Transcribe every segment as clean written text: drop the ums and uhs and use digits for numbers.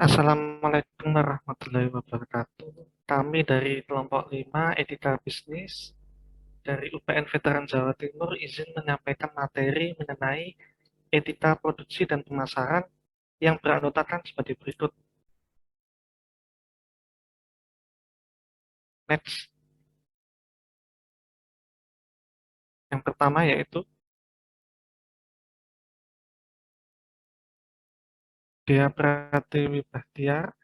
Assalamualaikum warahmatullahi wabarakatuh. Kami dari kelompok 5 Etika Bisnis dari UPN Veteran Jawa Timur izin menyampaikan materi mengenai etika produksi dan pemasaran yang beranotakan sebagai berikut. Next. Yang pertama yaitu Dea Pratiwi Bahtiar,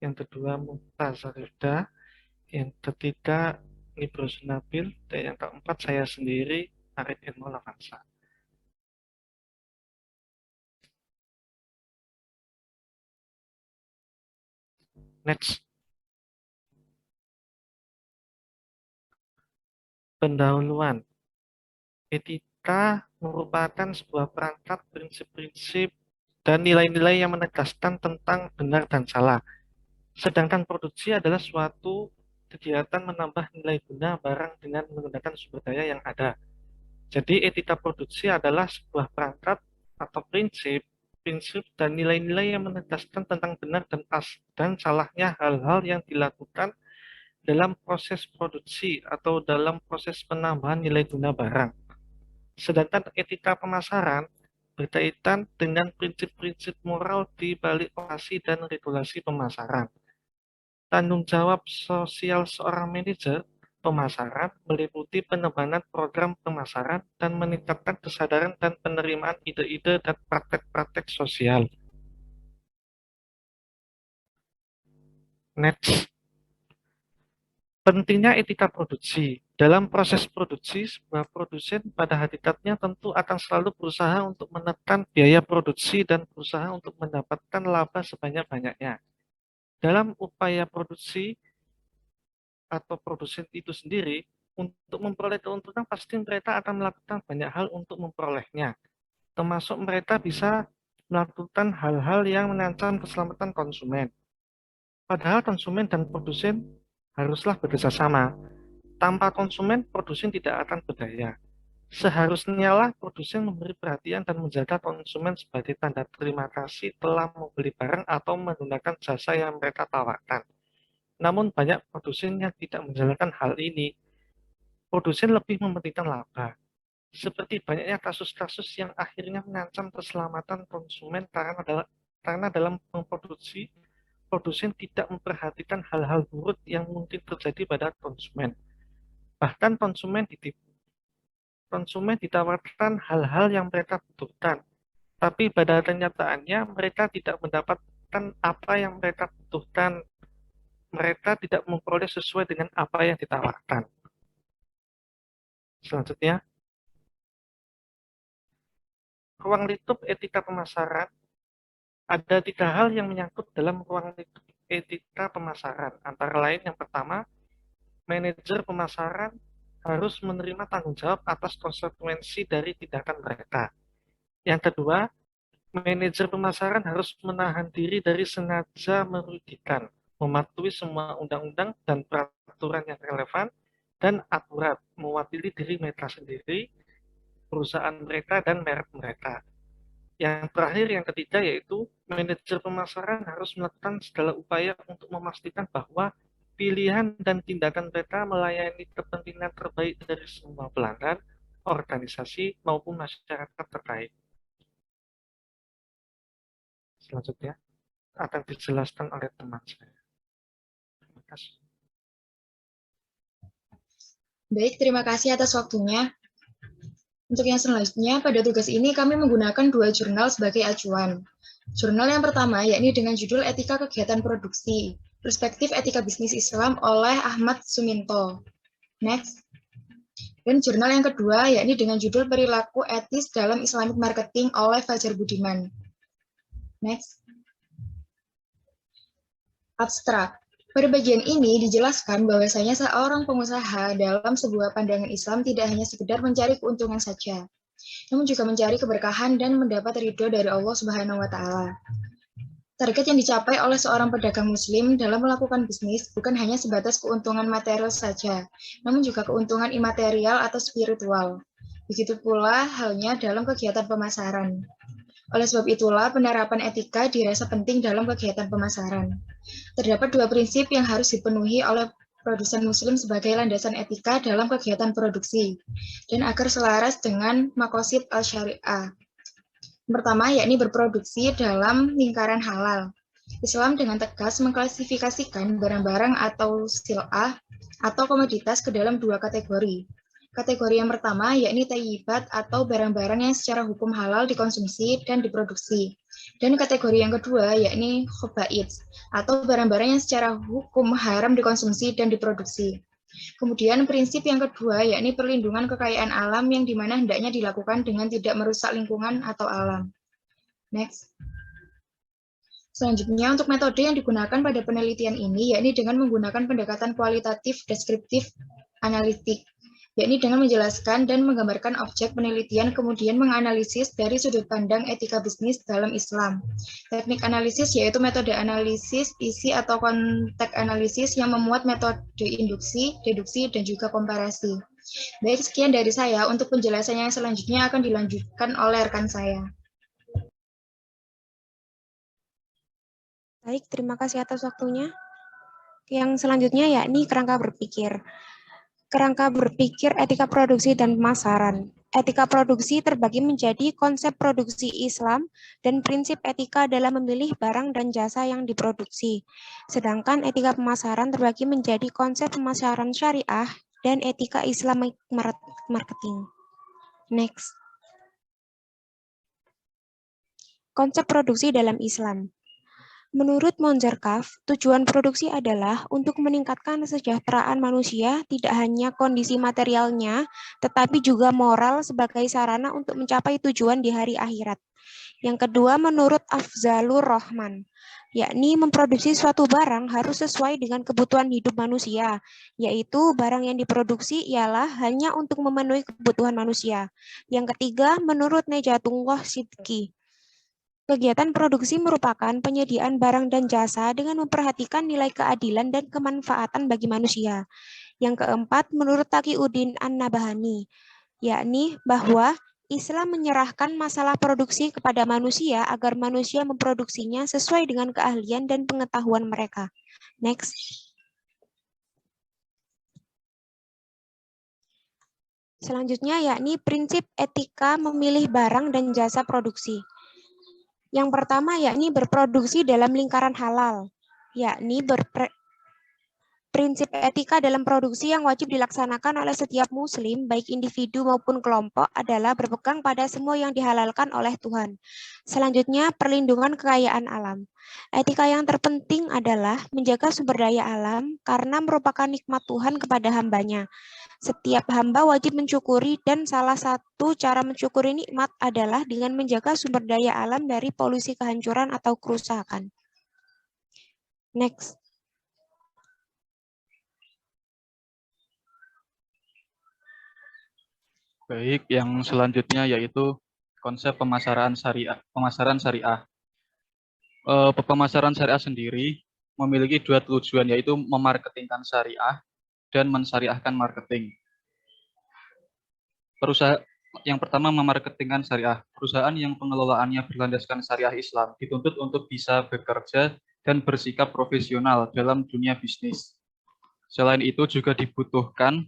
yang kedua Mumtaz Zarifda, yang ketiga Nibros Nabil, dan yang keempat saya sendiri, Arif Ilmu Lavansa. Next. Pendahuluan. Etika merupakan sebuah perangkat prinsip-prinsip dan nilai-nilai yang menegaskan tentang benar dan salah. Sedangkan produksi adalah suatu kegiatan menambah nilai guna barang dengan menggunakan sumber daya yang ada. Jadi etika produksi adalah sebuah perangkat atau prinsip dan nilai-nilai yang menegaskan tentang benar dan salahnya hal-hal yang dilakukan dalam proses produksi atau dalam proses penambahan nilai guna barang. Sedangkan etika pemasaran berkaitan dengan prinsip-prinsip moral di balik operasi dan regulasi pemasaran. Tanggung jawab sosial seorang manajer pemasaran meliputi pengembangan program pemasaran dan meningkatkan kesadaran dan penerimaan ide-ide dan praktek-praktek sosial. Next. Pentingnya etika produksi. Dalam proses produksi, sebuah produsen pada hakikatnya tentu akan selalu berusaha untuk menekan biaya produksi dan berusaha untuk mendapatkan laba sebanyak-banyaknya. Dalam upaya produksi atau produsen itu sendiri, untuk memperoleh keuntungan pasti mereka akan melakukan banyak hal untuk memperolehnya. Termasuk mereka bisa melakukan hal-hal yang mengancam keselamatan konsumen. Padahal konsumen dan produsen haruslah bekerjasama. Tanpa konsumen, produsen tidak akan berdaya. Seharusnya lah produsen memberi perhatian dan menjaga konsumen sebagai tanda terima kasih telah membeli barang atau menggunakan jasa yang mereka tawarkan. Namun banyak produsen yang tidak menjalankan hal ini. Produsen lebih mementingkan laba. Seperti banyaknya kasus-kasus yang akhirnya mengancam keselamatan konsumen karena dalam memproduksi, produsen tidak memperhatikan hal-hal buruk yang mungkin terjadi pada konsumen. Bahkan konsumen ditawarkan hal-hal yang mereka butuhkan, tapi pada kenyataannya mereka tidak mendapatkan apa yang mereka butuhkan. Mereka tidak memperoleh sesuai dengan apa yang ditawarkan. Selanjutnya, ruang lingkup etika pemasaran. Ada 3 hal yang menyangkut dalam ruang lingkup etika pemasaran. Antara lain yang pertama, manajer pemasaran harus menerima tanggung jawab atas konsekuensi dari tindakan mereka. Yang kedua, manajer pemasaran harus menahan diri dari sengaja merugikan, mematuhi semua undang-undang dan peraturan yang relevan dan akurat, mewakili diri mereka sendiri, perusahaan mereka, dan merek mereka. Yang terakhir, yang ketiga, yaitu manajer pemasaran harus melakukan segala upaya untuk memastikan bahwa pilihan dan tindakan mereka melayani kepentingan terbaik dari semua pelanggan, organisasi, maupun masyarakat terkait. Selanjutnya akan dijelaskan oleh teman saya. Terima kasih. Baik, terima kasih atas waktunya. Untuk yang selanjutnya, pada tugas ini kami menggunakan 2 jurnal sebagai acuan. Jurnal yang pertama yakni dengan judul Etika Kegiatan Produksi, Perspektif Etika Bisnis Islam oleh Ahmad Suminto. Next. Dan jurnal yang kedua yakni dengan judul Perilaku Etis dalam Islamic Marketing oleh Fajar Budiman. Next. Abstrak. Pada bagian ini dijelaskan bahwasanya seorang pengusaha dalam sebuah pandangan Islam tidak hanya sekedar mencari keuntungan saja, namun juga mencari keberkahan dan mendapat ridho dari Allah Subhanahu wa Ta'ala. Target yang dicapai oleh seorang pedagang Muslim dalam melakukan bisnis bukan hanya sebatas keuntungan material saja, namun juga keuntungan imaterial atau spiritual. Begitu pula halnya dalam kegiatan pemasaran. Oleh sebab itulah, penerapan etika dirasa penting dalam kegiatan pemasaran. Terdapat dua prinsip yang harus dipenuhi oleh produsen muslim sebagai landasan etika dalam kegiatan produksi, dan agar selaras dengan Maqasid al-Syariah. Pertama, yakni berproduksi dalam lingkaran halal. Islam dengan tegas mengklasifikasikan barang-barang atau sil'ah atau komoditas ke dalam dua kategori. Kategori yang pertama yakni thayyibat atau barang-barang yang secara hukum halal dikonsumsi dan diproduksi. Dan kategori yang kedua yakni khaba'ith atau barang-barang yang secara hukum haram dikonsumsi dan diproduksi. Kemudian prinsip yang kedua yakni perlindungan kekayaan alam yang dimana hendaknya dilakukan dengan tidak merusak lingkungan atau alam. Next. Selanjutnya, untuk metode yang digunakan pada penelitian ini, yakni dengan menggunakan pendekatan kualitatif, deskriptif, analitik, yakni dengan menjelaskan dan menggambarkan objek penelitian, kemudian menganalisis dari sudut pandang etika bisnis dalam Islam. Teknik analisis yaitu metode analisis isi atau konteks analisis yang memuat metode induksi, deduksi, dan juga komparasi. Baik, sekian dari saya. Untuk penjelasannya yang selanjutnya akan dilanjutkan oleh rekan saya. Baik, terima kasih atas waktunya. Yang selanjutnya yakni kerangka berpikir. Kerangka berpikir etika produksi dan pemasaran. Etika produksi terbagi menjadi konsep produksi Islam dan prinsip etika dalam memilih barang dan jasa yang diproduksi. Sedangkan etika pemasaran terbagi menjadi konsep pemasaran syariah dan etika Islamic marketing. Next. Konsep produksi dalam Islam. Menurut Monzerkaf, tujuan produksi adalah untuk meningkatkan kesejahteraan manusia, tidak hanya kondisi materialnya, tetapi juga moral sebagai sarana untuk mencapai tujuan di hari akhirat. Yang kedua, menurut Afzalur Rahman, yakni memproduksi suatu barang harus sesuai dengan kebutuhan hidup manusia, yaitu barang yang diproduksi ialah hanya untuk memenuhi kebutuhan manusia. Yang ketiga, menurut Nejatullah Sidki, kegiatan produksi merupakan penyediaan barang dan jasa dengan memperhatikan nilai keadilan dan kemanfaatan bagi manusia. Yang keempat, menurut Taqiyuddin An-Nabhani, yakni bahwa Islam menyerahkan masalah produksi kepada manusia agar manusia memproduksinya sesuai dengan keahlian dan pengetahuan mereka. Next. Selanjutnya yakni prinsip etika memilih barang dan jasa produksi. Yang pertama yakni berproduksi dalam lingkaran halal, yakni prinsip etika dalam produksi yang wajib dilaksanakan oleh setiap muslim, baik individu maupun kelompok, adalah berpegang pada semua yang dihalalkan oleh Tuhan. Selanjutnya, perlindungan kekayaan alam. Etika yang terpenting adalah menjaga sumber daya alam karena merupakan nikmat Tuhan kepada hambanya. Setiap hamba wajib mensyukuri dan salah satu cara mensyukuri nikmat adalah dengan menjaga sumber daya alam dari polusi kehancuran atau kerusakan. Next. Baik, yang selanjutnya yaitu konsep pemasaran syariah. Pemasaran syariah sendiri memiliki dua tujuan, yaitu memarketingkan syariah dan mensyariahkan marketing. Yang pertama, memarketingkan syariah. Perusahaan yang pengelolaannya berlandaskan syariah Islam dituntut untuk bisa bekerja dan bersikap profesional dalam dunia bisnis. Selain itu juga dibutuhkan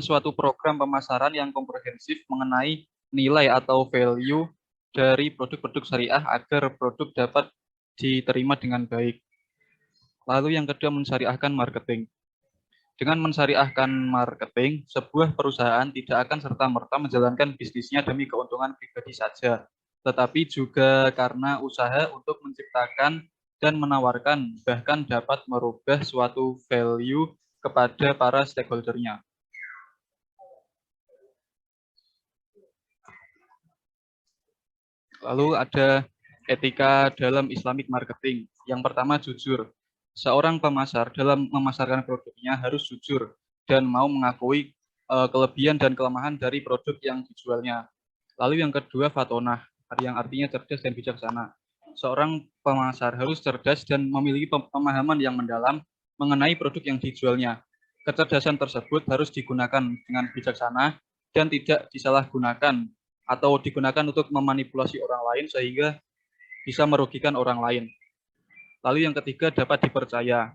suatu program pemasaran yang komprehensif mengenai nilai atau value dari produk-produk syariah agar produk dapat diterima dengan baik. Lalu yang kedua, mensyariahkan marketing. Dengan mensyariahkan marketing, sebuah perusahaan tidak akan serta-merta menjalankan bisnisnya demi keuntungan pribadi saja, tetapi juga karena usaha untuk menciptakan dan menawarkan, bahkan dapat merubah suatu value kepada para stakeholder-nya. Lalu ada etika dalam Islamic marketing. Yang pertama, jujur. Seorang pemasar dalam memasarkan produknya harus jujur dan mau mengakui kelebihan dan kelemahan dari produk yang dijualnya. Lalu yang kedua, fatonah, yang artinya cerdas dan bijaksana. Seorang pemasar harus cerdas dan memiliki pemahaman yang mendalam mengenai produk yang dijualnya. Kecerdasan tersebut harus digunakan dengan bijaksana dan tidak disalahgunakan atau digunakan untuk memanipulasi orang lain sehingga bisa merugikan orang lain. Lalu yang ketiga, dapat dipercaya.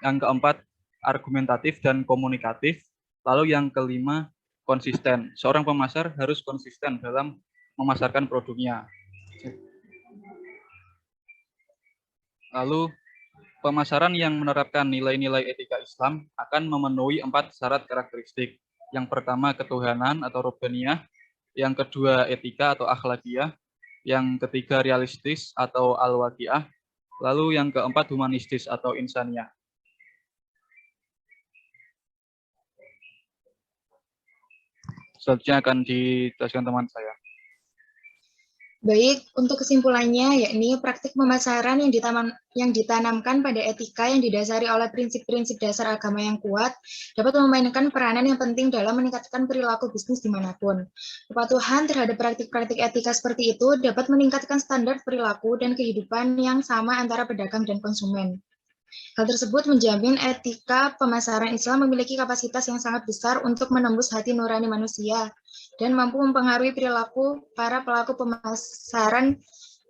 Yang keempat, argumentatif dan komunikatif. Lalu yang kelima, konsisten. Seorang pemasar harus konsisten dalam memasarkan produknya. Lalu, pemasaran yang menerapkan nilai-nilai etika Islam akan memenuhi 4 syarat karakteristik. Yang pertama, ketuhanan atau rubaniyah. Yang kedua, etika atau akhlakiyah. Yang ketiga, realistis atau al-waqiah. Lalu yang keempat, humanistis atau insaniyah. Selanjutnya akan dijelaskan teman saya. Baik, untuk kesimpulannya, yakni praktik pemasaran yang ditanamkan pada etika yang didasari oleh prinsip-prinsip dasar agama yang kuat, dapat memainkan peranan yang penting dalam meningkatkan perilaku bisnis dimanapun. Kepatuhan terhadap praktik-praktik etika seperti itu dapat meningkatkan standar perilaku dan kehidupan yang sama antara pedagang dan konsumen. Hal tersebut menjamin etika pemasaran Islam memiliki kapasitas yang sangat besar untuk menembus hati nurani manusia dan mampu mempengaruhi perilaku para pelaku pemasaran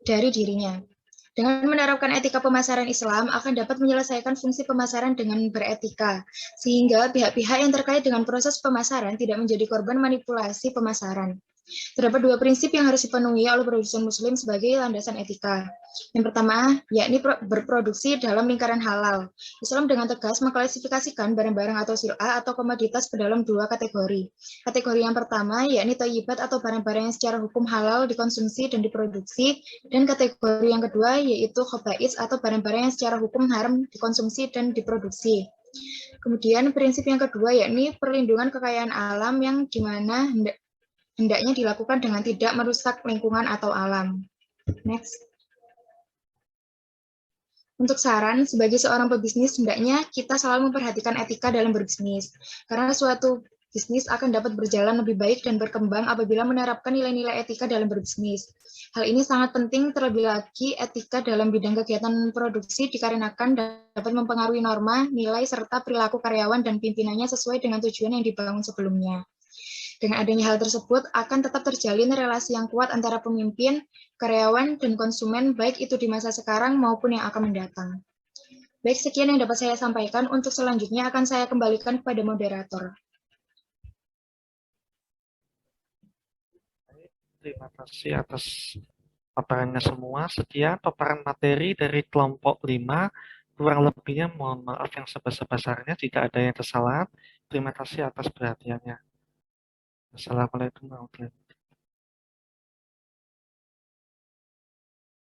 dari dirinya. Dengan menerapkan etika pemasaran Islam akan dapat menyelesaikan fungsi pemasaran dengan beretika, sehingga pihak-pihak yang terkait dengan proses pemasaran tidak menjadi korban manipulasi pemasaran. Terdapat 2 prinsip yang harus dipenuhi oleh produsen muslim sebagai landasan etika. Yang pertama, yakni berproduksi dalam lingkaran halal. Islam dengan tegas mengklasifikasikan barang-barang atau sil'ah atau komoditas ke dalam 2 kategori. Kategori yang pertama, yakni thayyibat atau barang-barang yang secara hukum halal dikonsumsi dan diproduksi, dan kategori yang kedua, yaitu khaba'is atau barang-barang yang secara hukum haram dikonsumsi dan diproduksi. Kemudian prinsip yang kedua, yakni perlindungan kekayaan alam yang dimana hendaknya dilakukan dengan tidak merusak lingkungan atau alam. Next. Untuk saran, sebagai seorang pebisnis, hendaknya kita selalu memperhatikan etika dalam berbisnis. Karena suatu bisnis akan dapat berjalan lebih baik dan berkembang apabila menerapkan nilai-nilai etika dalam berbisnis. Hal ini sangat penting terlebih lagi etika dalam bidang kegiatan produksi dikarenakan dapat mempengaruhi norma, nilai, serta perilaku karyawan dan pimpinannya sesuai dengan tujuan yang dibangun sebelumnya. Dengan adanya hal tersebut, akan tetap terjalin relasi yang kuat antara pemimpin, karyawan, dan konsumen, baik itu di masa sekarang maupun yang akan mendatang. Baik, sekian yang dapat saya sampaikan. Untuk selanjutnya akan saya kembalikan kepada moderator. Terima kasih atas paparannya semua. Sekian paparan materi dari kelompok 5. Kurang lebihnya mohon maaf yang sebesar-besarnya jika ada yang kesalahan. Terima kasih atas perhatiannya. Assalamualaikum warahmatullahi wabarakatuh.